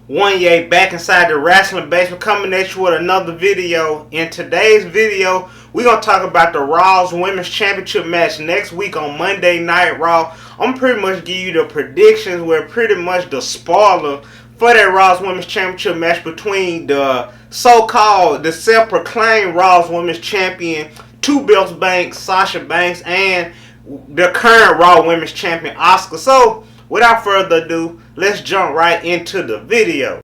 Wanya back inside the wrestling basement, coming at you with another video. In today's video, we're going to talk about the Raw's Women's Championship match next week on Monday Night Raw. I'm pretty much give you the predictions where pretty much the spoiler for that Raw's Women's Championship match between the so-called, the self-proclaimed Raw's Women's Champion, Two Belts Banks, Sasha Banks, and the current Raw Women's Champion, Asuka. So, without further ado, let's jump right into the video.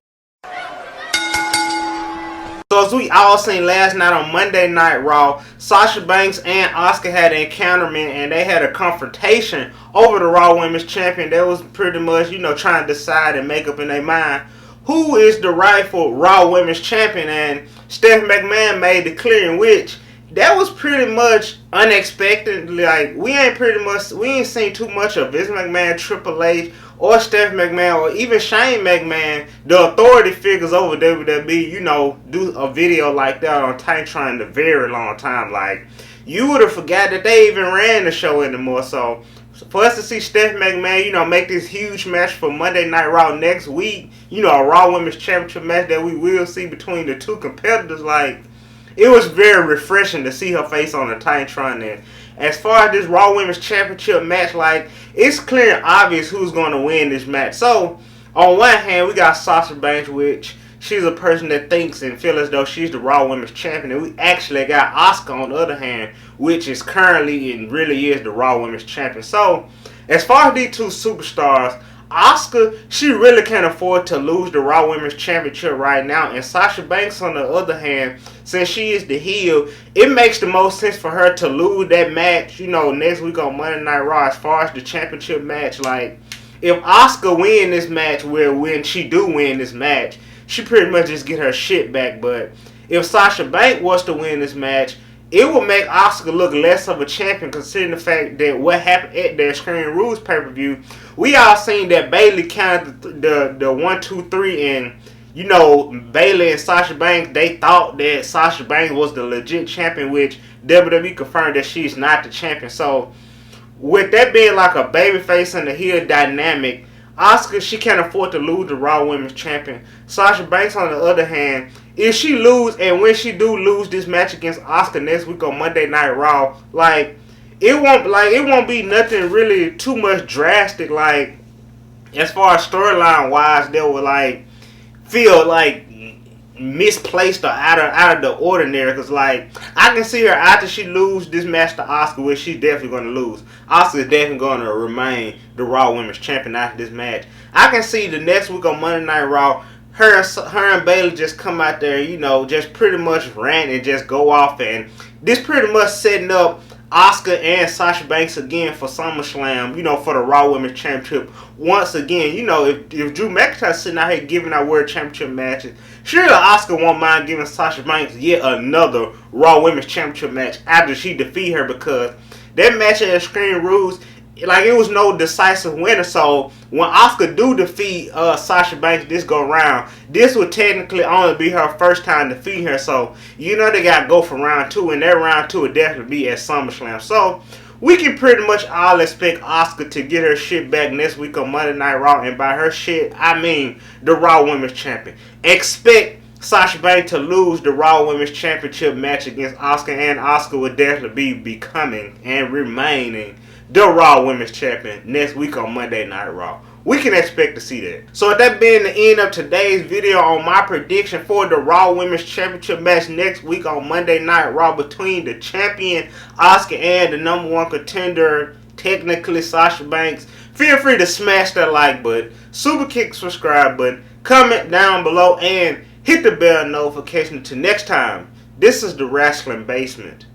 So as we all seen last night on Monday Night Raw, Sasha Banks and Asuka had an encounter, and they had a confrontation over the Raw Women's Champion. They was pretty much, trying to decide and make up in their mind who is the rightful Raw Women's Champion. And Stephanie McMahon made it clear, in which that was pretty much unexpected. Like, we ain't seen too much of Vince McMahon, Triple H, or Stephanie McMahon, or even Shane McMahon, the authority figures over WWE, do a video like that on Titantron in a very long time. Like, you would have forgot that they even ran the show anymore. So for us to see Stephanie McMahon, make this huge match for Monday Night Raw next week, a Raw Women's Championship match that we will see between the two competitors, like, it was very refreshing to see her face on the Titantron. And as far as this Raw Women's Championship match, like, it's clear and obvious who's going to win this match. So, on one hand, we got Sasha Banks, which she's a person that thinks and feels as though she's the Raw Women's Champion. And we actually got Asuka on the other hand, which is currently and really is the Raw Women's Champion. So, as far as these two superstars, Asuka, she really can't afford to lose the Raw Women's Championship right now. And Sasha Banks, on the other hand, since she is the heel, it makes the most sense for her to lose that match, next week on Monday Night Raw as far as the championship match. Like, if Asuka win this match, when she do win this match, she pretty much just get her shit back. But if Sasha Banks was to win this match, it would make Asuka look less of a champion, considering the fact that what happened at the Extreme Rules pay-per-view. We all seen that Bayley counted the 1, 2, 3, and Bayley and Sasha Banks, they thought that Sasha Banks was the legit champion, which WWE confirmed that she's not the champion. So with that being like a babyface and a heel dynamic, Asuka, she can't afford to lose the Raw Women's Champion. Sasha Banks, on the other hand, if she lose, and when she do lose this match against Asuka next week on Monday Night Raw, it won't be nothing really too much drastic. Like, as far as storyline wise, they will feel misplaced or out of the ordinary. Cause I can see her after she lose this match to Asuka, which she's definitely going to lose. Asuka is definitely going to remain the Raw Women's Champion after this match. I can see the next week on Monday Night Raw, her and Bayley just come out there, just pretty much rant and just go off, and this pretty much setting up Asuka and Sasha Banks again for SummerSlam, for the Raw Women's Championship. Once again, if Drew McIntyre's sitting out here giving out World Championship matches, surely Asuka won't mind giving Sasha Banks yet another Raw Women's Championship match after she defeat her, because that match at Extreme Rules, it was no decisive winner. So when Asuka do defeat Sasha Banks this go round, this would technically only be her first time defeating her. So they gotta go for round 2, and that round 2 would definitely be at SummerSlam. So we can pretty much all expect Asuka to get her shit back next week on Monday Night Raw, and by her shit I mean the Raw Women's Champion. Expect Sasha Banks to lose the Raw Women's Championship match against Asuka, and Asuka will definitely be becoming and remaining the Raw Women's Champion next week on Monday Night Raw. We can expect to see that. So with that being the end of today's video on my prediction for the Raw Women's Championship match next week on Monday Night Raw between the champion Asuka and the number 1 contender, technically Sasha Banks, feel free to smash that like button, super kick subscribe button, comment down below, and hit the bell notification. Until next time, this is the Wrestling Basement.